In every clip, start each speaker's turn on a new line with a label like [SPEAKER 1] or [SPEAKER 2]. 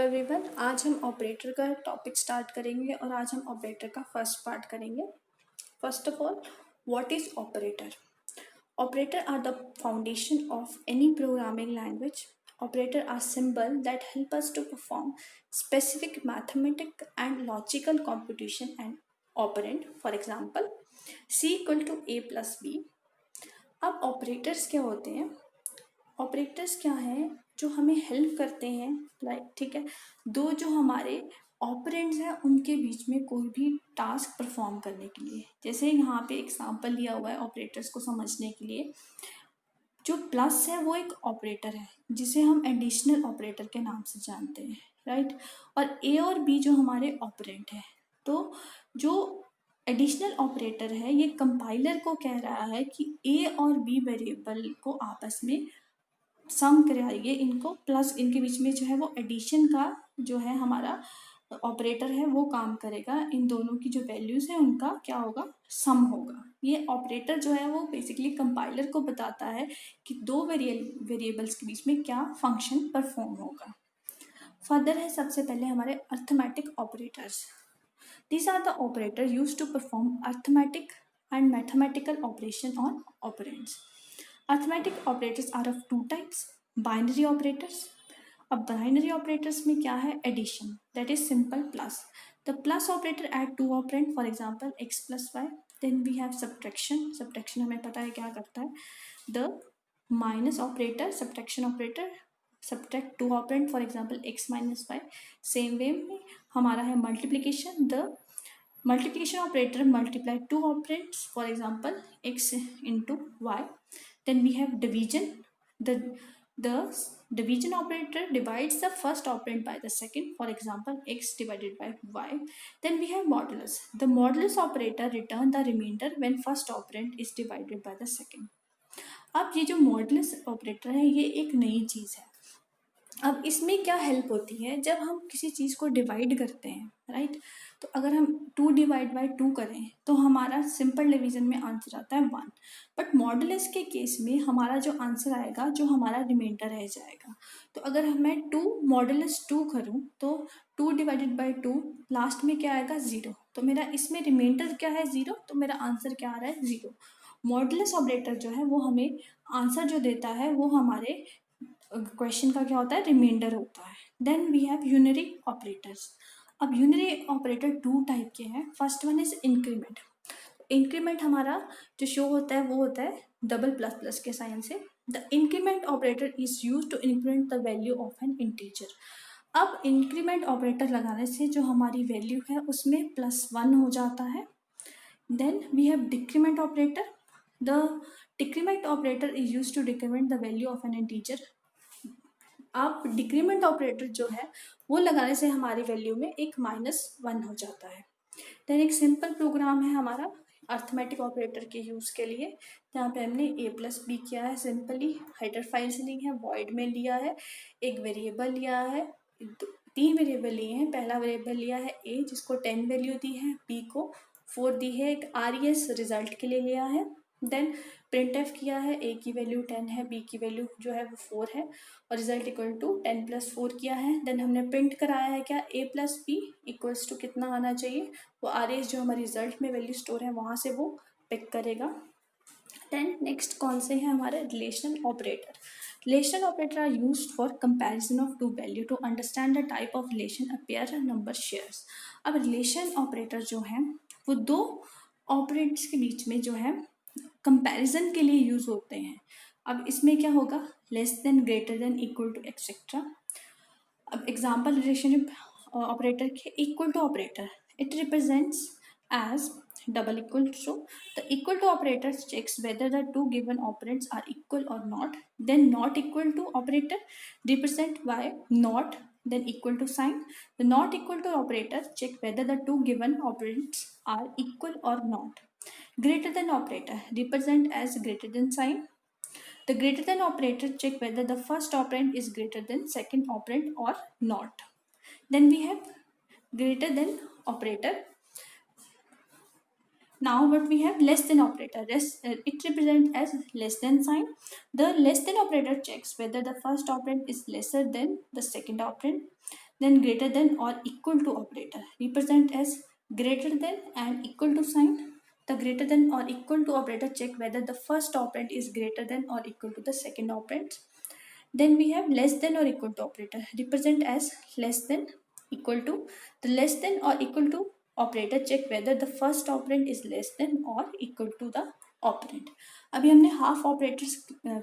[SPEAKER 1] Everyone, आज हम operator का टॉपिक स्टार्ट करेंगे और आज हम ऑपरेटर का फर्स्ट पार्ट करेंगे। First of all, what is operator? Operator are the foundation of any programming language. Operator are symbol that help us to perform specific mathematic and logical computation and operand. For example, C equal to A plus B. अब operators क्या होते हैं? Operators क्या हैं जो हमें help करते हैं, लाइक ठीक है, दो जो हमारे ऑपरेंड्स हैं उनके बीच में कोई भी टास्क परफॉर्म करने के लिए। जैसे यहाँ पे एग्जांपल दिया हुआ है ऑपरेटर्स को समझने के लिए। जो प्लस है वो एक ऑपरेटर है जिसे हम एडिशनल ऑपरेटर के नाम से जानते हैं, राइट। और ए और बी जो हमारे ऑपरेंड है, तो जो एडिशनल ऑपरेटर है ये कंपाइलर को कह रहा है कि ए और बी वेरिएबल को आपस में सम कराइए, इनको प्लस इनके बीच में जो है वो एडिशन का जो है हमारा ऑपरेटर है वो काम करेगा। इन दोनों की जो वैल्यूज़ है उनका क्या होगा, सम होगा। ये ऑपरेटर जो है वो बेसिकली कंपाइलर को बताता है कि दो वेरिएबल्स के बीच में क्या फंक्शन परफॉर्म होगा। फर्दर है सबसे पहले हमारे arithmetic operators. These are the operators used to perform arithmetic and mathematical operation on operands. Arithmetic operators are of two types. Binary operators. अब binary operators में क्या है, addition, that is simple plus. The plus operator add two operand, for example x plus y. Then we have subtraction. Subtraction हमें पता है क्या करता है. The minus operator, subtraction operator, subtract two operand, for example x minus y. Same way में हमारा है multiplication. The multiplication operator multiply two operands, for example x into y. Then we have division. The division operator divides the first operand by the second, for example x divided by y. Then we have modulus. The modulus operator return the remainder when first operand is divided by the second. अब ये जो modulus operator है ये एक नई चीज़ है। अब इसमें क्या हेल्प होती है, जब हम किसी चीज़ को डिवाइड करते हैं, राइट, तो अगर हम 2 डिवाइड बाई 2 करें तो हमारा सिंपल डिवीजन में आंसर आता है 1। बट मॉडुलस के केस में हमारा जो आंसर आएगा, जो हमारा रिमाइंडर रह जाएगा। तो अगर मैं 2 मॉडुलस 2 करूँ तो 2 डिवाइडेड बाई 2 लास्ट में क्या आएगा, 0। तो मेरा इसमें रिमाइंडर क्या है, 0, तो मेरा आंसर क्या आ रहा है, 0। मॉडुलस ऑपरेटर जो है वो हमें आंसर जो देता है वो हमारे क्वेश्चन का क्या होता है, रिमाइंडर होता है। Then we have unary operators. अब यूनरी ऑपरेटर 2 टाइप के हैं. First one is increment. Increment हमारा जो शो होता है वो होता है डबल प्लस प्लस के साइन से. The increment operator is use to increment the value of an integer. अब इंक्रीमेंट ऑपरेटर लगाने से जो हमारी वैल्यू है उसमें +1 हो जाता है. Then we have decrement operator. The decrement operator is use to decrement the value of an integer. अब डिक्रीमेंट ऑपरेटर जो है वो लगाने से हमारी वैल्यू में एक -1 हो जाता है. देन एक सिंपल प्रोग्राम है हमारा अर्थमेटिक ऑपरेटर के यूज़ के लिए, जहाँ पे हमने a प्लस बी किया है. सिंपली हेडर फाइल से ली है, वॉइड में लिया है, एक वेरिएबल लिया है, 3 वेरिएबल लिए हैं. पहला वेरिएबल लिया है a जिसको 10 वैल्यू दी है, b को 4 दी है, एक res रिजल्ट के लिए लिया है. देन प्रिंट एफ किया है, a की वैल्यू 10 है, b की वैल्यू जो है वो 4 है और रिजल्ट इक्वल टू 10 + 4 किया है. देन हमने प्रिंट कराया है क्या, a + b इक्वल्स टू कितना आना चाहिए, वो rs जो हमारे रिजल्ट में वैल्यू स्टोर है वहाँ से वो पिक करेगा. देन नेक्स्ट कौन से हैं हमारे relational operator. Relational operator are used for comparison of two value to understand the type of relation a pair number shares. अब रिलेशन ऑपरेटर जो है वो दो ऑपरेटर्स के बीच में जो है कंपैरिजन के लिए यूज होते हैं. अब इसमें क्या होगा, less than, greater than, equal to, etcetera. अब एग्जांपल रिलेशनशिप ऑपरेटर के equal to operator, it represents as double equal to. The equal to operator checks whether the two given operands are equal or not. Then not equal to operator represent by not, then equal to sign. The not equal to operator check whether the two given operands are equal or not. Greater than operator represent as greater than sign. The greater than operator check whether the first operand is greater than second operand or not. Then we have greater than operator. Now what we have, less than operator. It represents as less than sign. The less than operator checks whether the first operand is lesser than the second operand. then greater than or equal to operator represent as greater than and equal to sign. The greater than or equal to operator check whether the first operand is greater than or equal to the second operand. Then we have less than or equal to operator represent as less than equal to. The less than or equal to operator check whether the first operand is less than or equal to the operand. अभी हमने half operators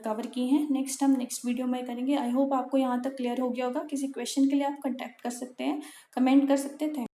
[SPEAKER 1] cover किए हैं. Next हम next video में करेंगे. I hope आपको यहाँ तक क्लियर हो गया होगा. किसी क्वेश्चन के लिए आप कंटेक्ट कर सकते हैं, कमेंट कर सकते हैं. थैंक